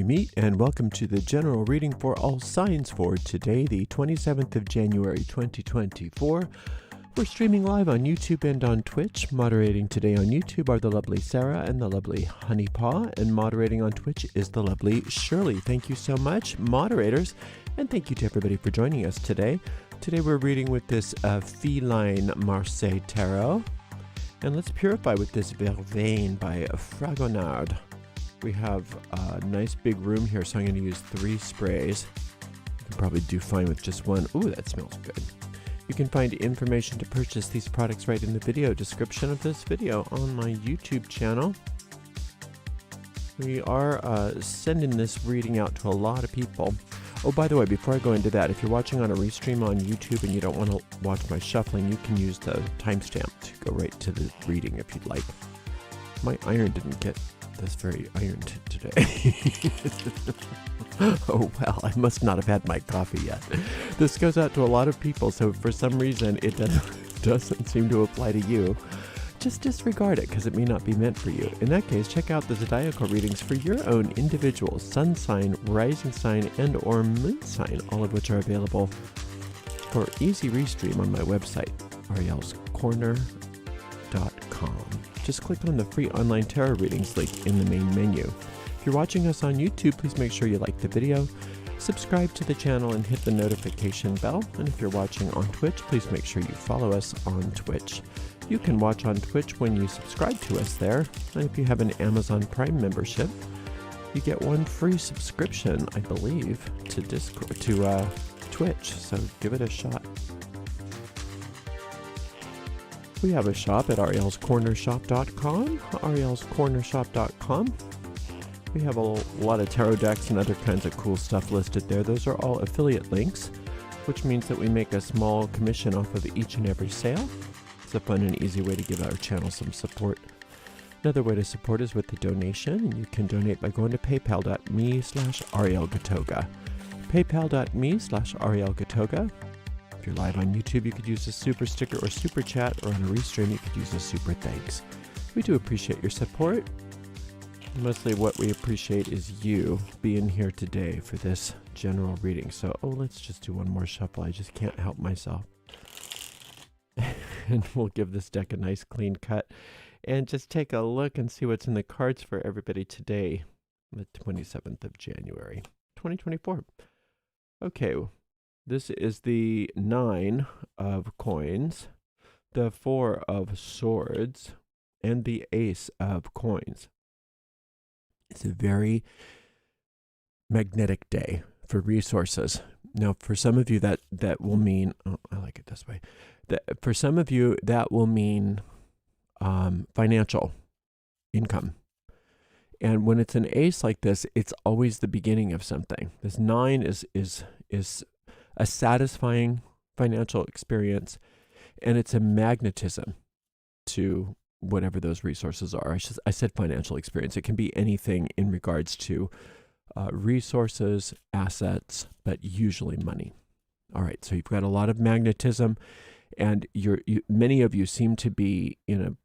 we meet, and welcome to the general reading for all signs for today, the 27th of January 2024. We're streaming live on YouTube and on Twitch. Moderating today on YouTube are the lovely Sarah and the lovely Honeypaw, and moderating on Twitch is the lovely Shirley. Thank you so much, moderators, and thank you to everybody for joining us today. Today we're reading with this Feline Marseille Tarot, and let's purify with this Vervain by Fragonard. We have a nice big room here, so I'm going to use 3 sprays. You can probably do fine with just one. Ooh, that smells good. You can find information to purchase these products right in the video description of this video on my YouTube channel. We are sending this reading out to a lot of people. Oh, by the way, before I go into that, if you're watching on a restream on YouTube and you don't want to watch my shuffling, you can use the timestamp to go right to the reading if you'd like. My iron didn't get this very ironed today. Oh well, I must not have had my coffee yet. This goes out to a lot of people, so for some reason it doesn't seem to apply to you. Just disregard it because it may not be meant for you. In that case, check out the zodiacal readings for your own individual sun sign, rising sign, and or moon sign, all of which are available for easy restream on my website, arielscorner.com. Just click on the free online tarot readings link in the main menu. If you're watching us on YouTube, please make sure you like the video, subscribe to the channel, and hit the notification bell. And if you're watching on Twitch, please make sure you follow us on Twitch. You can watch on Twitch when you subscribe to us there. And if you have an Amazon Prime membership, you get 1 free subscription, I believe, to Twitch. So give it a shot. We have a shop at arielscornershop.com, arielscornershop.com. We have a lot of tarot decks and other kinds of cool stuff listed there. Those are all affiliate links, which means that we make a small commission off of each and every sale. It's a fun and easy way to give our channel some support. Another way to support is with the donation, and you can donate by going to paypal.me/arielgatoga. paypal.me/arielgatoga. If you're live on YouTube, you could use a super sticker or super chat, or on a restream, you could use a super thanks. We do appreciate your support. Mostly what we appreciate is you being here today for this general reading. So, let's just do one more shuffle. I just can't help myself. And we'll give this deck a nice clean cut and just take a look and see what's in the cards for everybody today, the 27th of January, 2024. Okay. This is the 9 of coins, the 4 of swords, and the ace of coins. It's a very magnetic day for resources. Now, for some of you, that will mean, I like it this way. For some of you, that will mean financial income. And when it's an ace like this, it's always the beginning of something. This 9 is a satisfying financial experience, and it's a magnetism to whatever those resources are. I said financial experience. It can be anything in regards to resources, assets, but usually money. All right, so you've got a lot of magnetism, and many of you seem to be in a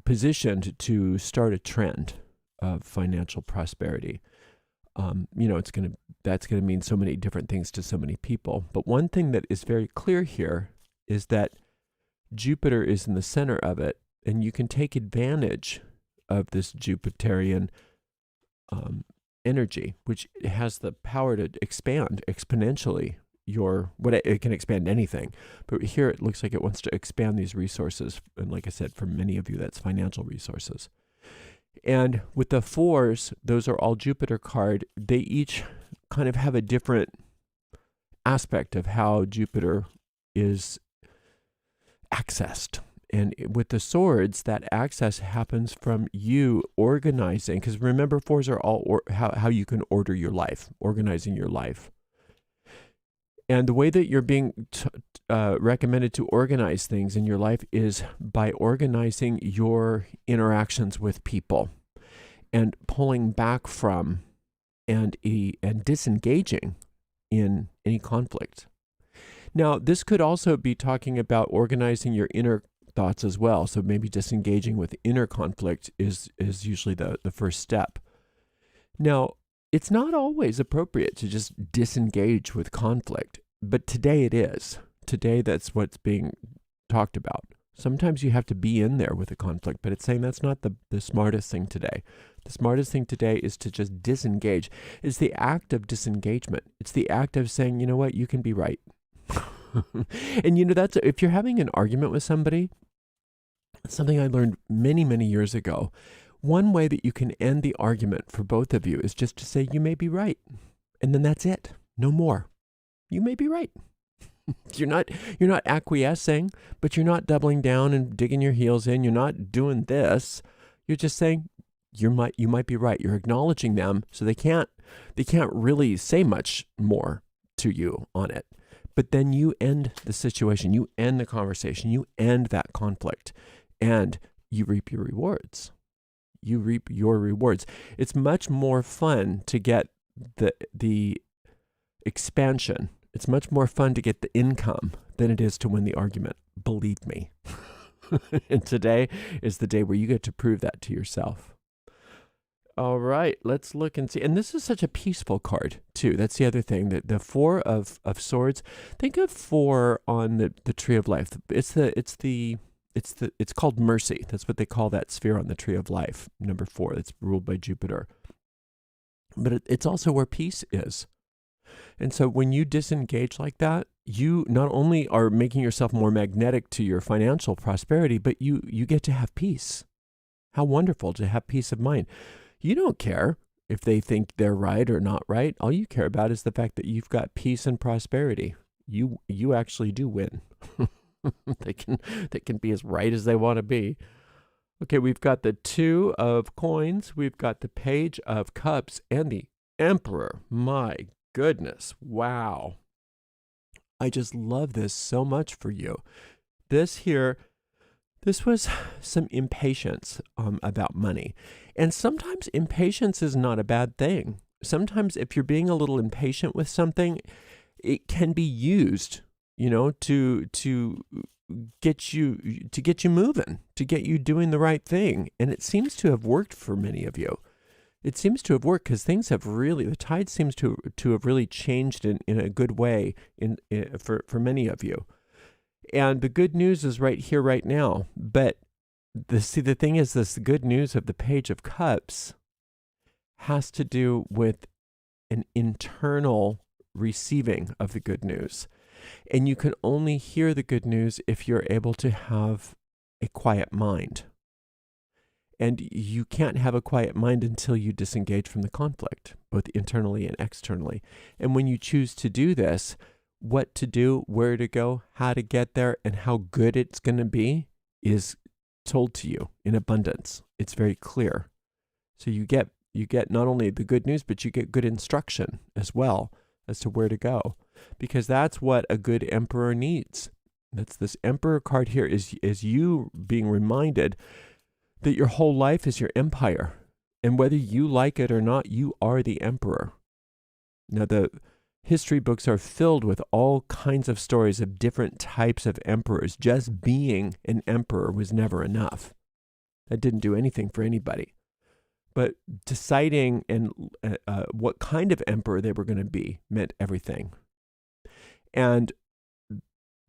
position to start a trend of financial prosperity. That's going to mean so many different things to so many people. But one thing that is very clear here is that Jupiter is in the center of it, and you can take advantage of this Jupiterian energy, which has the power to expand exponentially it can expand anything. But here it looks like it wants to expand these resources. And like I said, for many of you, that's financial resources. And with the 4s, those are all Jupiter card. They each kind of have a different aspect of how Jupiter is accessed. And with the swords, that access happens from you organizing. Because remember, 4s are all how you can order your life, organizing your life. And the way that you're being recommended to organize things in your life is by organizing your interactions with people and pulling back from and disengaging in any conflict. Now, this could also be talking about organizing your inner thoughts as well. So maybe disengaging with inner conflict is usually the first step. Now, it's not always appropriate to just disengage with conflict, but today it is. Today that's what's being talked about. Sometimes you have to be in there with a conflict, but it's saying that's not the smartest thing today. The smartest thing today is to just disengage. It's the act of disengagement. It's the act of saying, you know what, you can be right. And that's, if you're having an argument with somebody, something I learned many, many years ago, one way that you can end the argument for both of you is just to say, you may be right. And then that's it. No more. You may be right. You're not acquiescing, but you're not doubling down and digging your heels in. You're not doing this. You're just saying you might be right. You're acknowledging them, so they can't really say much more to you on it. But then you end the situation, you end the conversation, you end that conflict, and you reap your rewards. You reap your rewards. It's much more fun to get the expansion. It's much more fun to get the income than it is to win the argument. Believe me. And today is the day where you get to prove that to yourself. All right, let's look and see. And this is such a peaceful card, too. That's the other thing. The Four of Swords. Think of 4 on the Tree of Life. It's called mercy. That's what they call that sphere on the Tree of Life, number 4. That's ruled by Jupiter. But it's also where peace is. And so when you disengage like that, you not only are making yourself more magnetic to your financial prosperity, but you get to have peace. How wonderful to have peace of mind. You don't care if they think they're right or not right. All you care about is the fact that you've got peace and prosperity. You actually do win. They can be as right as they want to be. Okay, we've got the 2 of Coins, we've got the Page of Cups, and the Emperor. My goodness, wow. I just love this so much for you. This was some impatience about money. And sometimes impatience is not a bad thing. Sometimes if you're being a little impatient with something, it can be used, to get you moving, to get you doing the right thing. And it seems to have worked for many of you. It seems to have worked because the tide seems to have really changed in a good way for many of you. And the good news is right here, right now. But the thing is, this good news of the Page of Cups has to do with an internal receiving of the good news. And you can only hear the good news if you're able to have a quiet mind. And you can't have a quiet mind until you disengage from the conflict, both internally and externally. And when you choose to do this, what to do, where to go, how to get there, and how good it's going to be is told to you in abundance. It's very clear. So you get not only the good news, but you get good instruction as well as to where to go, because that's what a good emperor needs. That's this Emperor card here is you being reminded that your whole life is your empire, and whether you like it or not, you are the emperor. Now, the history books are filled with all kinds of stories of different types of emperors. Just being an emperor was never enough. That didn't do anything for anybody. But deciding what kind of emperor they were going to be meant everything. And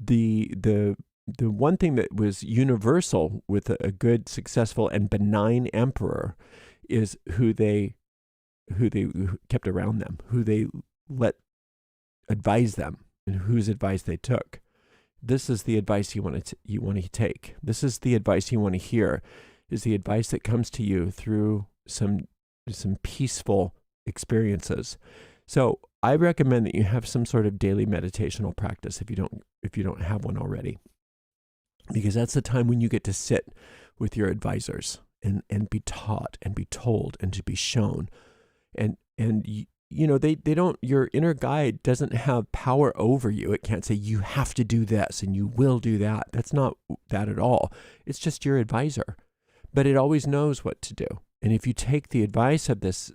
the one thing that was universal with a good, successful, and benign emperor is who they kept around them, who they let advise them, and whose advice they took. This is the advice you want to take. This is the advice you want to hear. Is the advice that comes to you through some peaceful experiences. So I recommend that you have some sort of daily meditational practice if you don't have one already. Because that's the time when you get to sit with your advisors and be taught and be told and to be shown. And they don't, your inner guide doesn't have power over you. It can't say you have to do this and you will do that. That's not that at all. It's just your advisor. But it always knows what to do. And if you take the advice of this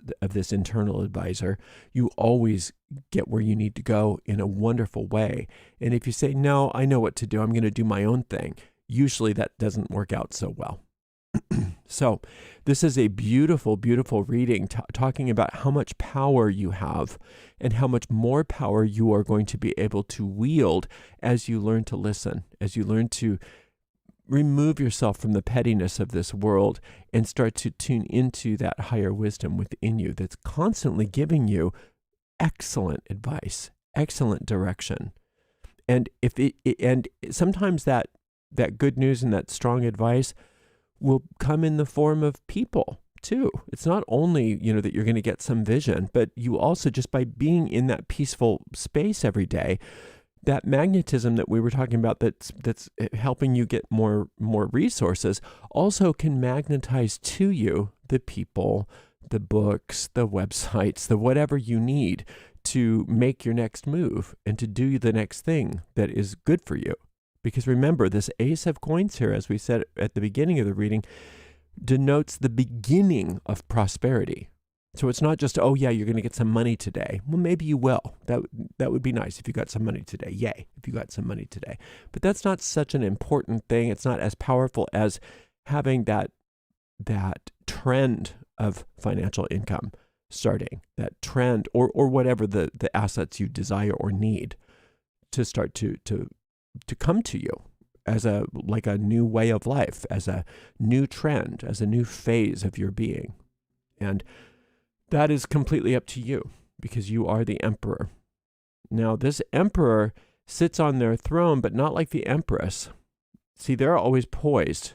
internal advisor, you always get where you need to go in a wonderful way. And if you say, no, I know what to do, I'm going to do my own thing, usually that doesn't work out so well. So this is a beautiful, beautiful reading talking about how much power you have and how much more power you are going to be able to wield as you learn to listen, as you learn to remove yourself from the pettiness of this world and start to tune into that higher wisdom within you that's constantly giving you excellent advice, excellent direction. And and sometimes that good news and that strong advice will come in the form of people too. It's not only, that you're going to get some vision, but you also, just by being in that peaceful space every day, that magnetism that we were talking about that's helping you get more resources also can magnetize to you the people, the books, the websites, the whatever you need to make your next move and to do the next thing that is good for you. Because remember, this Ace of Coins here, as we said at the beginning of the reading, denotes the beginning of prosperity. So it's not just, oh yeah, you're going to get some money today. Well, maybe you will. That would be nice if you got some money today. Yay, if you got some money today. But that's not such an important thing. It's not as powerful as having that trend of financial income starting, that trend or whatever the assets you desire or need to start to come to you as a new way of life, as a new trend, as a new phase of your being. And that is completely up to you because you are the emperor. Now, this emperor sits on their throne, but not like the empress. See, they're always poised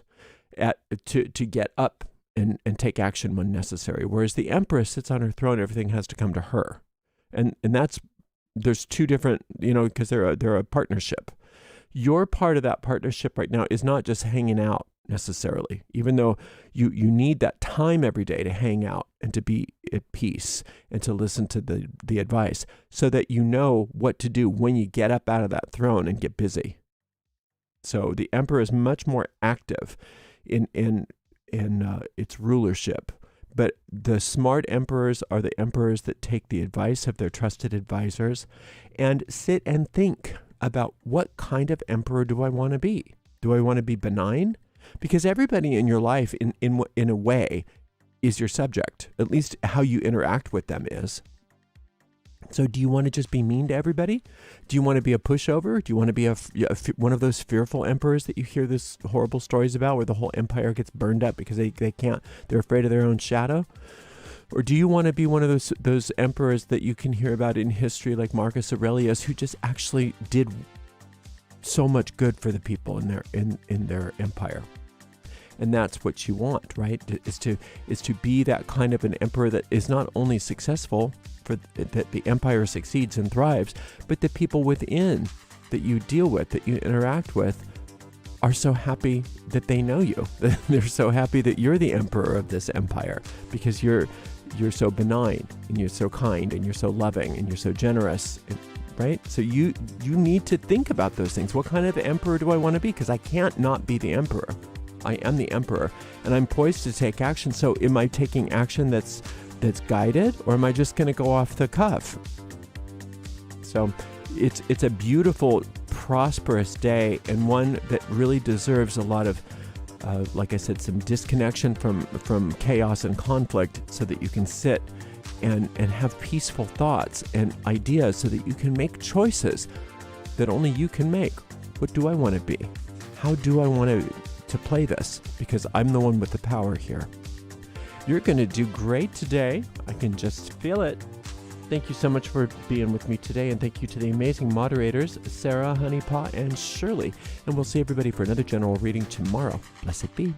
to get up and take action when necessary, whereas the empress sits on her throne, everything has to come to her. And there's two different, because they're a partnership. Your part of that partnership right now is not just hanging out necessarily, even though you need that time every day to hang out and to be at peace and to listen to the advice so that you know what to do when you get up out of that throne and get busy. So the emperor is much more active in its rulership. But the smart emperors are the emperors that take the advice of their trusted advisors and sit and think about, what kind of emperor do I want to be? Do I want to be benign? Because everybody in your life, in a way, is your subject. At least how you interact with them is. So do you want to just be mean to everybody? Do you want to be a pushover? Do you want to be one of those fearful emperors that you hear this horrible stories about, where the whole empire gets burned up because they can't, they're afraid of their own shadow? Or do you want to be one of those emperors that you can hear about in history, like Marcus Aurelius, who just actually did so much good for the people in their empire? And that's what you want, right? Is to be that kind of an emperor that is not only successful, that the empire succeeds and thrives, but the people within that you deal with, that you interact with, are so happy that they know you. They're so happy that you're the emperor of this empire because you're so benign and you're so kind and you're so loving and you're so generous, right? So you need to think about those things. What kind of emperor do I want to be? Because I can't not be the emperor. I am the emperor and I'm poised to take action. So am I taking action that's guided, or am I just going to go off the cuff? So it's a beautiful, prosperous day, and one that really deserves a lot of, like I said, some disconnection from chaos and conflict, so that you can sit and have peaceful thoughts and ideas so that you can make choices that only you can make. What do I want to be? How do I want to play this? Because I'm the one with the power here. You're going to do great today. I can just feel it. Thank you so much for being with me today, and thank you to the amazing moderators, Sarah, Honeypot, and Shirley. And we'll see everybody for another general reading tomorrow. Blessed be.